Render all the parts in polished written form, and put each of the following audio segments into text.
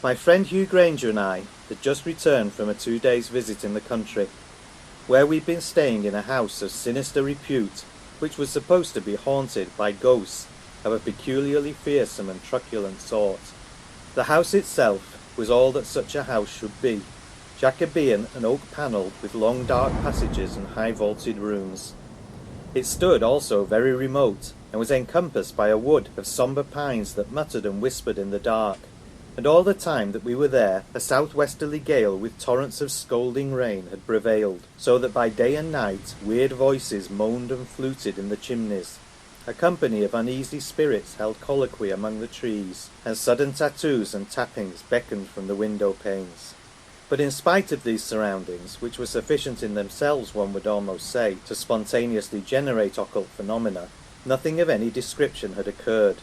My friend Hugh Grainger and I had just returned from a 2 days visit in the country, where we'd been staying in a house of sinister repute, which was supposed to be haunted by ghosts of a peculiarly fearsome and truculent sort. The house itself was all that such a house should be, Jacobean and oak-panelled, with long dark passages and high-vaulted rooms. It stood also very remote, and was encompassed by a wood of sombre pines that muttered and whispered in the dark. And all the time that we were there, a south-westerly gale with torrents of scolding rain had prevailed, so that by day and night weird voices moaned and fluted in the chimneys. A company of uneasy spirits held colloquy among the trees, and sudden tattoos and tappings beckoned from the window panes. But in spite of these surroundings, which were sufficient in themselves, one would almost say, to spontaneously generate occult phenomena, nothing of any description had occurred.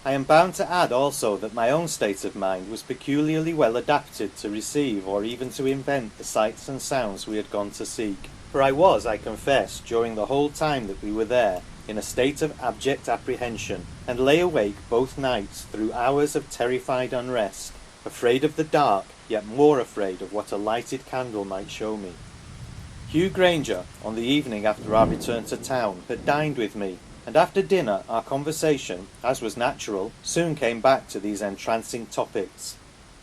I am bound to add also that my own state of mind was peculiarly well adapted to receive or even to invent the sights and sounds we had gone to seek, for I was, I confess, during the whole time that we were there, in a state of abject apprehension, and lay awake both nights through hours of terrified unrest, afraid of the dark, yet more afraid of what a lighted candle might show me. Hugh Grainger, on the evening after our return to town, had dined with me, and after dinner our conversation, as was natural, soon came back to these entrancing topics.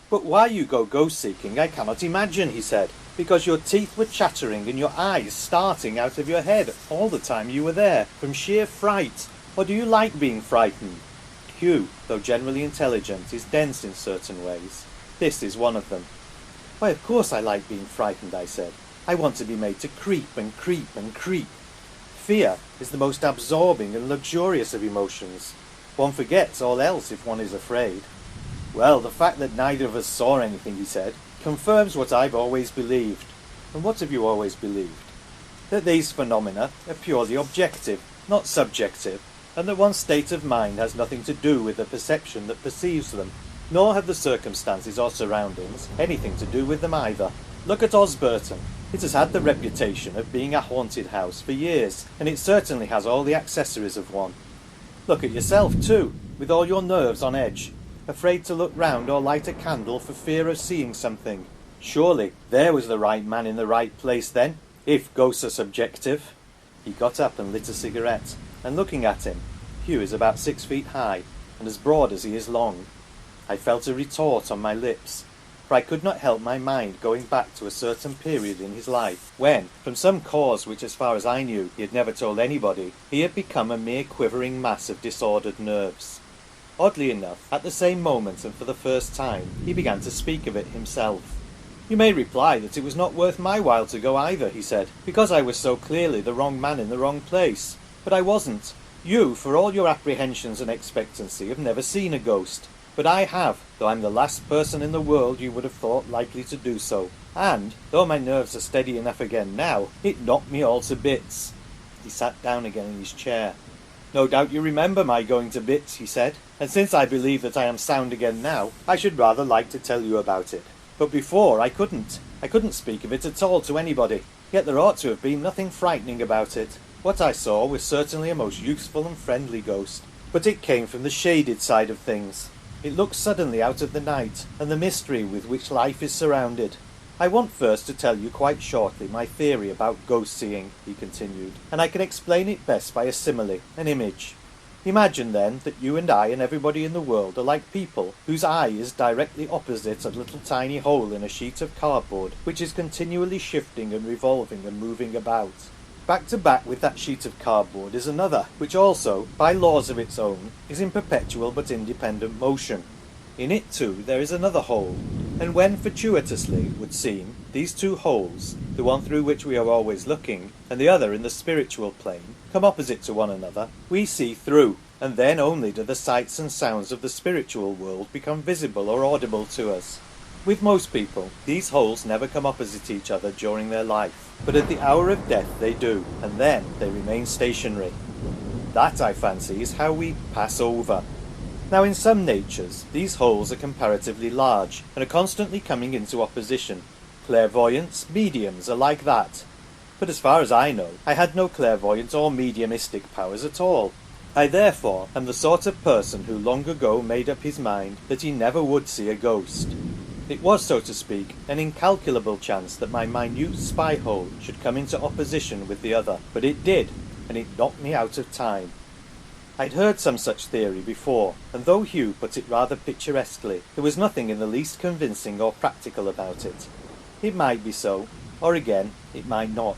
"But why you go ghost-seeking I cannot imagine," he said, "because your teeth were chattering and your eyes starting out of your head all the time you were there, from sheer fright. Or do you like being frightened?" Hugh, though generally intelligent, is dense in certain ways. This is one of them. "Why, of course I like being frightened," I said. "I want to be made to creep and creep and creep. Fear is the most absorbing and luxurious of emotions. One forgets all else if one is afraid." "Well, the fact that neither of us saw anything," he said, "confirms what I've always believed." "And what have you always believed?" "That these phenomena are purely objective, not subjective, and that one's state of mind has nothing to do with the perception that perceives them, nor have the circumstances or surroundings anything to do with them either. Look at Osburton. It has had the reputation of being a haunted house for years, and it certainly has all the accessories of one. Look at yourself, too, with all your nerves on edge, afraid to look round or light a candle for fear of seeing something. Surely there was the right man in the right place then, if ghosts are subjective." He got up and lit a cigarette, and looking at him, Hugh is about 6 feet high, and as broad as he is long. I felt a retort on my lips, for I could not help my mind going back to a certain period in his life, when, from some cause which as far as I knew he had never told anybody, he had become a mere quivering mass of disordered nerves. Oddly enough, at the same moment and for the first time, he began to speak of it himself. "You may reply that it was not worth my while to go either," he said, "because I was so clearly the wrong man in the wrong place. But I wasn't. You, for all your apprehensions and expectancy, have never seen a ghost. But I have, though I'm the last person in the world you would have thought likely to do so. And, though my nerves are steady enough again now, it knocked me all to bits." He sat down again in his chair. "No doubt you remember my going to bits," he said, "and since I believe that I am sound again now, I should rather like to tell you about it. But before I couldn't speak of it at all to anybody, yet there ought to have been nothing frightening about it. What I saw was certainly a most useful and friendly ghost, but it came from the shaded side of things. It looks suddenly out of the night, and the mystery with which life is surrounded. I want first to tell you quite shortly my theory about ghost-seeing," he continued, "and I can explain it best by a simile, an image. Imagine, then, that you and I and everybody in the world are like people whose eye is directly opposite a little tiny hole in a sheet of cardboard which is continually shifting and revolving and moving about. Back to back with that sheet of cardboard is another, which also, by laws of its own, is in perpetual but independent motion. In it, too, there is another hole, and when fortuitously, it would seem, these two holes, the one through which we are always looking, and the other in the spiritual plane, come opposite to one another, we see through, and then only do the sights and sounds of the spiritual world become visible or audible to us. With most people, these holes never come opposite each other during their life, but at the hour of death they do, and then they remain stationary. That, I fancy, is how we pass over. Now, in some natures, these holes are comparatively large, and are constantly coming into opposition. Clairvoyants, mediums are like that. But as far as I know, I had no clairvoyant or mediumistic powers at all. I therefore am the sort of person who long ago made up his mind that he never would see a ghost. It was, so to speak, an incalculable chance that my minute spy hole should come into opposition with the other, but it did, and it knocked me out of time. I'd heard some such theory before, and though Hugh put it rather picturesquely, there was nothing in the least convincing or practical about it. It might be so, or again, it might not.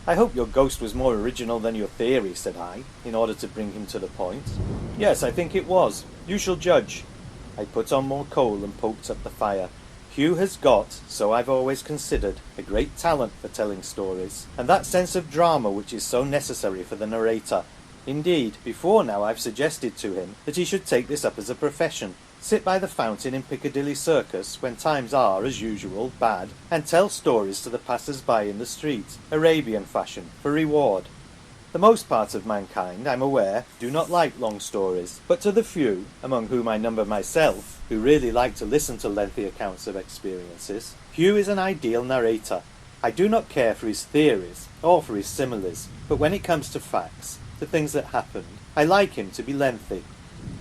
I hope your ghost was more original than your theory, said I, in order to bring him to the point. Yes, I think it was. You shall judge. I put on more coal and poked up the fire. Hugh has got, so I've always considered, a great talent for telling stories, and that sense of drama which is so necessary for the narrator. Indeed, before now I've suggested to him that he should take this up as a profession, sit by the fountain in Piccadilly Circus when times are, as usual, bad, and tell stories to the passers-by in the street, Arabian fashion, for reward. The most part of mankind, I'm aware, do not like long stories, but to the few, among whom I number myself, who really like to listen to lengthy accounts of experiences, Hugh is an ideal narrator. I do not care for his theories, or for his similes, but when it comes to facts, the things that happened, I like him to be lengthy.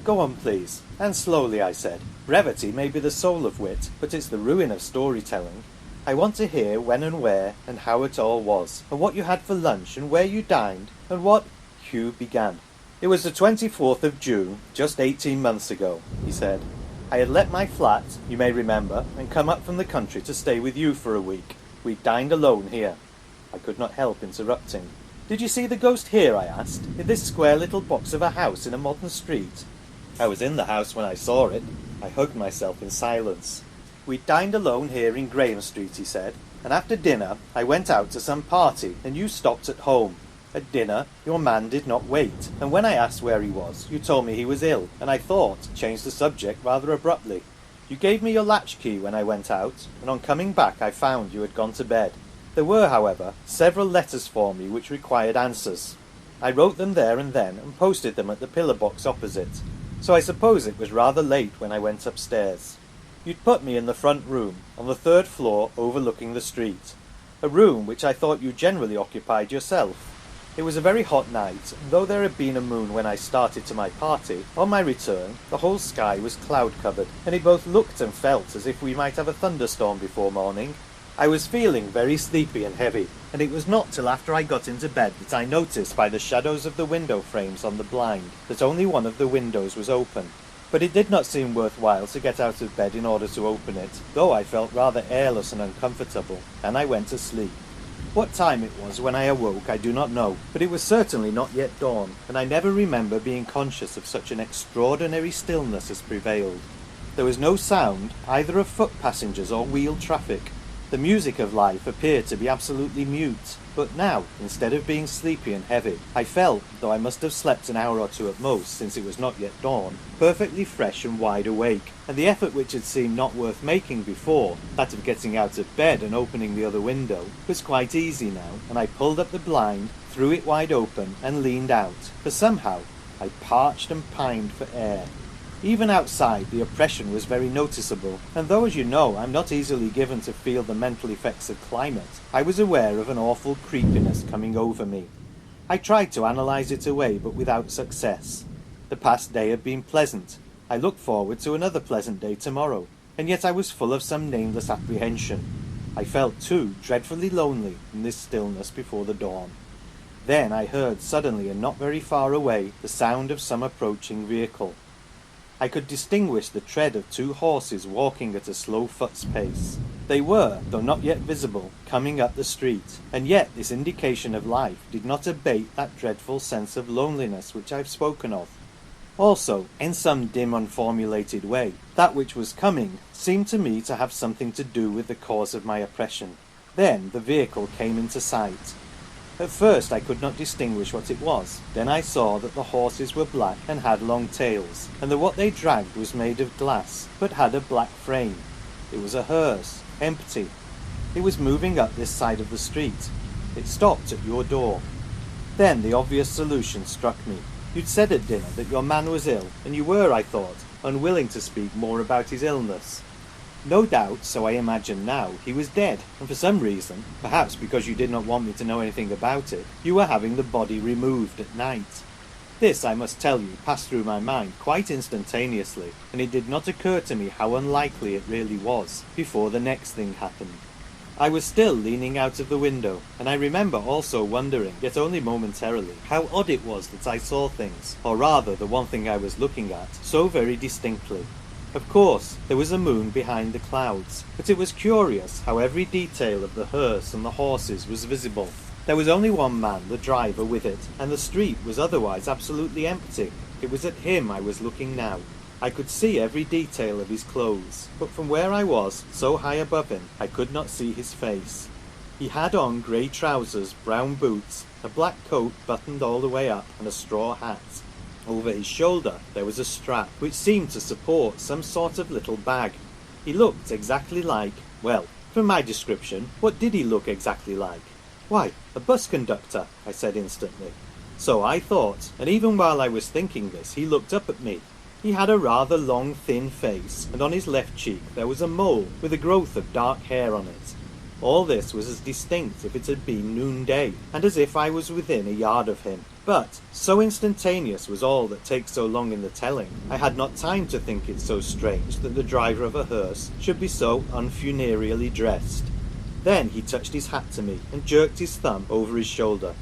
Go on, please, and slowly, I said. Brevity may be the soul of wit, but it's the ruin of storytelling. I want to hear when and where, and how it all was, and what you had for lunch, and where you dined, and what... Hugh began. It was the 24th of June, just 18 months ago, he said. I had let my flat, you may remember, and come up from the country to stay with you for a week. We dined alone here. I could not help interrupting. Did you see the ghost here, I asked, in this square little box of a house in a modern street? I was in the house when I saw it. I hugged myself in silence. We dined alone here in Graham Street, he said, and after dinner I went out to some party, and you stopped at home. At dinner, your man did not wait, and when I asked where he was, you told me he was ill, and I thought, changed the subject rather abruptly. You gave me your latchkey when I went out, and on coming back I found you had gone to bed. There were, however, several letters for me which required answers. I wrote them there and then, and posted them at the pillar box opposite, so I suppose it was rather late when I went upstairs. You'd put me in the front room, on the 3rd floor overlooking the street, a room which I thought you generally occupied yourself. It was a very hot night, and though there had been a moon when I started to my party, on my return the whole sky was cloud-covered, and it both looked and felt as if we might have a thunderstorm before morning. I was feeling very sleepy and heavy, and it was not till after I got into bed that I noticed by the shadows of the window frames on the blind that only one of the windows was open. But it did not seem worthwhile to get out of bed in order to open it, though I felt rather airless and uncomfortable, and I went to sleep. What time it was when I awoke I do not know, but it was certainly not yet dawn, and I never remember being conscious of such an extraordinary stillness as prevailed. There was no sound, either of foot passengers or wheel traffic. The music of life appeared to be absolutely mute, but now, instead of being sleepy and heavy, I felt, though I must have slept an hour or two at most, since it was not yet dawn, perfectly fresh and wide awake, and the effort which had seemed not worth making before, that of getting out of bed and opening the other window, was quite easy now, and I pulled up the blind, threw it wide open, and leaned out, for somehow I parched and pined for air. Even outside, the oppression was very noticeable, and though, as you know, I'm not easily given to feel the mental effects of climate, I was aware of an awful creepiness coming over me. I tried to analyse it away, but without success. The past day had been pleasant. I looked forward to another pleasant day tomorrow, and yet I was full of some nameless apprehension. I felt, too, dreadfully lonely in this stillness before the dawn. Then I heard suddenly and not very far away the sound of some approaching vehicle. I could distinguish the tread of 2 horses walking at a slow foot's pace. They were, though not yet visible, coming up the street, and yet this indication of life did not abate that dreadful sense of loneliness which I have spoken of. Also, in some dim unformulated way, that which was coming seemed to me to have something to do with the cause of my oppression. Then the vehicle came into sight. At first I could not distinguish what it was. Then I saw that the horses were black and had long tails, and that what they dragged was made of glass, but had a black frame. It was a hearse, empty. It was moving up this side of the street. It stopped at your door. Then the obvious solution struck me. You'd said at dinner that your man was ill, and you were, I thought, unwilling to speak more about his illness. No doubt, so I imagine now, he was dead, and for some reason, perhaps because you did not want me to know anything about it, you were having the body removed at night. This, I must tell you, passed through my mind quite instantaneously, and it did not occur to me how unlikely it really was, before the next thing happened. I was still leaning out of the window, and I remember also wondering, yet only momentarily, how odd it was that I saw things, or rather the one thing I was looking at, so very distinctly. Of course, there was a moon behind the clouds, but it was curious how every detail of the hearse and the horses was visible. There was only one man, the driver, with it, and the street was otherwise absolutely empty. It was at him I was looking now. I could see every detail of his clothes, but from where I was, so high above him, I could not see his face. He had on grey trousers, brown boots, a black coat buttoned all the way up, and a straw hat. Over his shoulder there was a strap, which seemed to support some sort of little bag. He looked exactly like, well, from my description, what did he look exactly like? Why, a bus conductor, I said instantly. So I thought, and even while I was thinking this, he looked up at me. He had a rather long, thin face, and on his left cheek there was a mole with a growth of dark hair on it. All this was as distinct if it had been noonday, and as if I was within a yard of him. But so instantaneous was all that takes so long in the telling, I had not time to think it so strange that the driver of a hearse should be so unfunereally dressed. Then he touched his hat to me and jerked his thumb over his shoulder.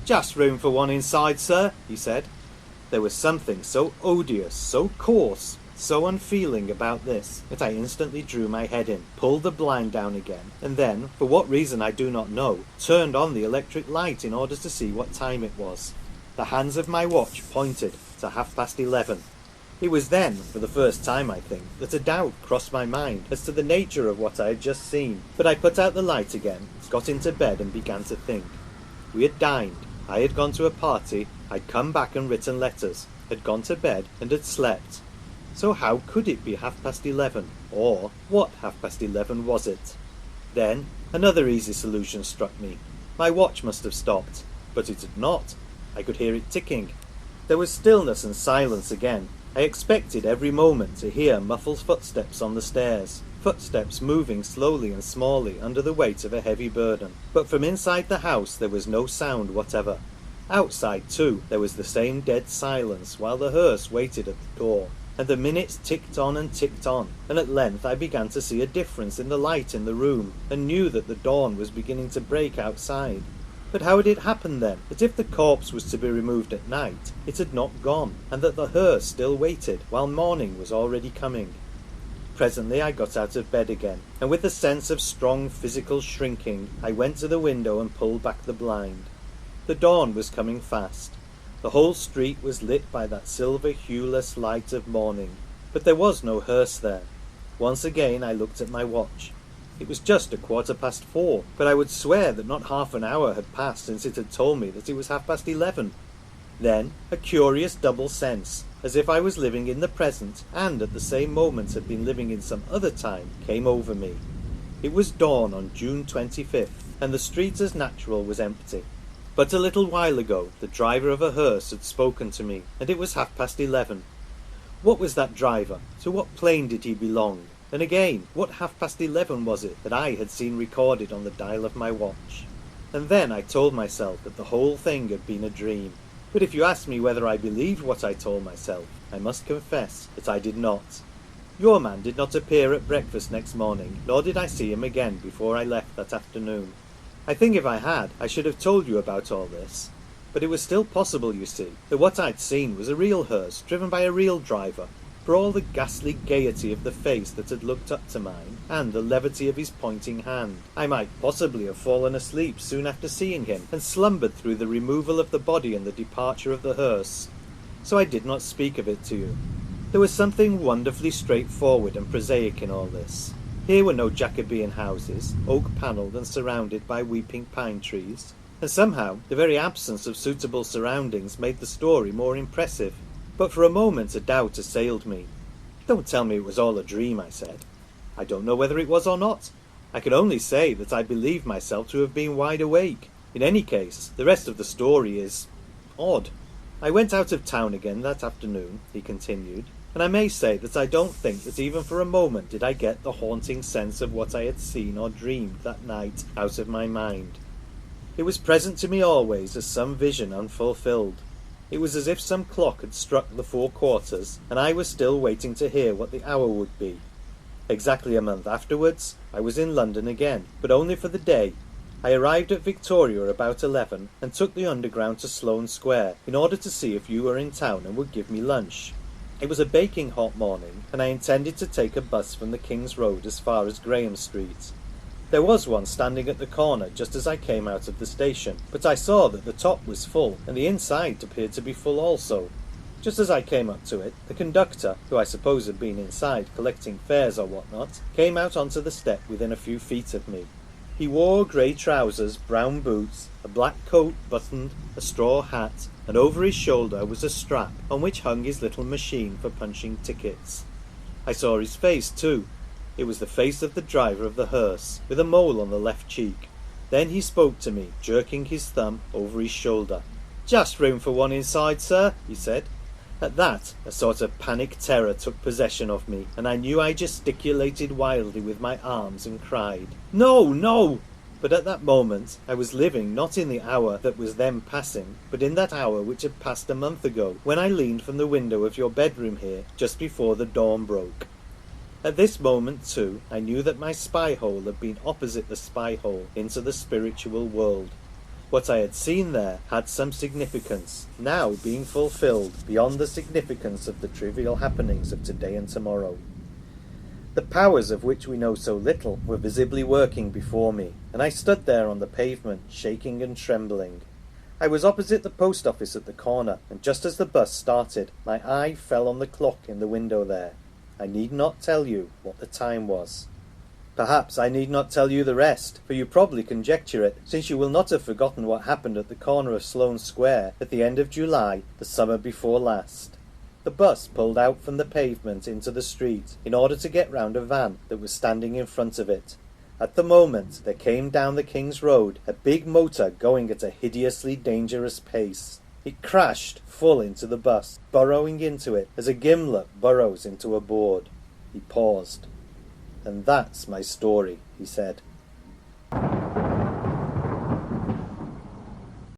"Just room for one inside, sir," he said. There was something so odious, so coarse, so unfeeling about this, that I instantly drew my head in, pulled the blind down again, and then, for what reason I do not know, turned on the electric light in order to see what time it was. The hands of my watch pointed to 11:30. It was then, for the first time I think, that a doubt crossed my mind as to the nature of what I had just seen, but I put out the light again, got into bed and began to think. We had dined, I had gone to a party, I'd come back and written letters, had gone to bed and had slept. So how could it be 11:30, or what 11:30 was it? Then another easy solution struck me. My watch must have stopped, but it had not. I could hear it ticking. There was stillness and silence again. I expected every moment to hear muffled footsteps on the stairs, footsteps moving slowly and smallly under the weight of a heavy burden. But from inside the house there was no sound whatever. Outside, too, there was the same dead silence while the hearse waited at the door. And the minutes ticked on, and at length I began to see a difference in the light in the room, and knew that the dawn was beginning to break outside. But how had it happened then, that if the corpse was to be removed at night, it had not gone, and that the hearse still waited, while morning was already coming? Presently I got out of bed again, and with a sense of strong physical shrinking, I went to the window and pulled back the blind. The dawn was coming fast. The whole street was lit by that silver hueless light of morning, but there was no hearse there. Once again I looked at my watch. It was just 4:15, but I would swear that not half an hour had passed since it had told me that it was 11:30. Then a curious double sense, as if I was living in the present and at the same moment had been living in some other time, came over me. It was dawn on June 25th, and the street as natural was empty. But a little while ago the driver of a hearse had spoken to me, and it was 11:30. What was that driver? To what plane did he belong? And again, what 11:30 was it that I had seen recorded on the dial of my watch? And then I told myself that the whole thing had been a dream. But if you ask me whether I believed what I told myself, I must confess that I did not. Your man did not appear at breakfast next morning, nor did I see him again before I left that afternoon. I think if I had, I should have told you about all this. But it was still possible, you see, that what I'd seen was a real hearse, driven by a real driver. For all the ghastly gaiety of the face that had looked up to mine, and the levity of his pointing hand, I might possibly have fallen asleep soon after seeing him, and slumbered through the removal of the body and the departure of the hearse. So I did not speak of it to you. There was something wonderfully straightforward and prosaic in all this. Here were no Jacobean houses, oak-panelled and surrounded by weeping pine trees, and somehow the very absence of suitable surroundings made the story more impressive. But for a moment a doubt assailed me. "Don't tell me it was all a dream," I said. "I don't know whether it was or not. I can only say that I believe myself to have been wide awake. In any case, the rest of the story is odd. I went out of town again that afternoon," he continued, "and I may say that I don't think that even for a moment did I get the haunting sense of what I had seen or dreamed that night out of my mind. It was present to me always as some vision unfulfilled. It was as if some clock had struck the 4 quarters, and I was still waiting to hear what the hour would be. Exactly a month afterwards, I was in London again, but only for the day. I arrived at Victoria about 11 and took the Underground to Sloane Square in order to see if you were in town and would give me lunch. It was a baking hot morning, and I intended to take a bus from the King's Road as far as Graham Street. There was one standing at the corner just as I came out of the station, but I saw that the top was full, and the inside appeared to be full also. Just as I came up to it, the conductor, who I suppose had been inside collecting fares or whatnot, came out onto the step within a few feet of me. He wore grey trousers, brown boots, a black coat buttoned, a straw hat, and over his shoulder was a strap on which hung his little machine for punching tickets. I saw his face too. It was the face of the driver of the hearse, with a mole on the left cheek. Then he spoke to me, jerking his thumb over his shoulder. "Just room for one inside, sir," he said. At that, a sort of panic terror took possession of me, and I knew I gesticulated wildly with my arms and cried, "No, no!" But at that moment I was living not in the hour that was then passing, but in that hour which had passed a month ago, when I leaned from the window of your bedroom here just before the dawn broke. At this moment, too, I knew that my spy-hole had been opposite the spy-hole into the spiritual world. What I had seen there had some significance, now being fulfilled beyond the significance of the trivial happenings of today and tomorrow. The powers of which we know so little were visibly working before me, and I stood there on the pavement, shaking and trembling. I was opposite the post office at the corner, and just as the bus started, my eye fell on the clock in the window there. I need not tell you what the time was. Perhaps I need not tell you the rest, for you probably conjecture it, since you will not have forgotten what happened at the corner of Sloane Square at the end of July, the summer before last. The bus pulled out from the pavement into the street in order to get round a van that was standing in front of it. At the moment there came down the King's Road a big motor going at a hideously dangerous pace. It crashed full into the bus, burrowing into it as a gimlet burrows into a board. He paused. "And that's my story," he said.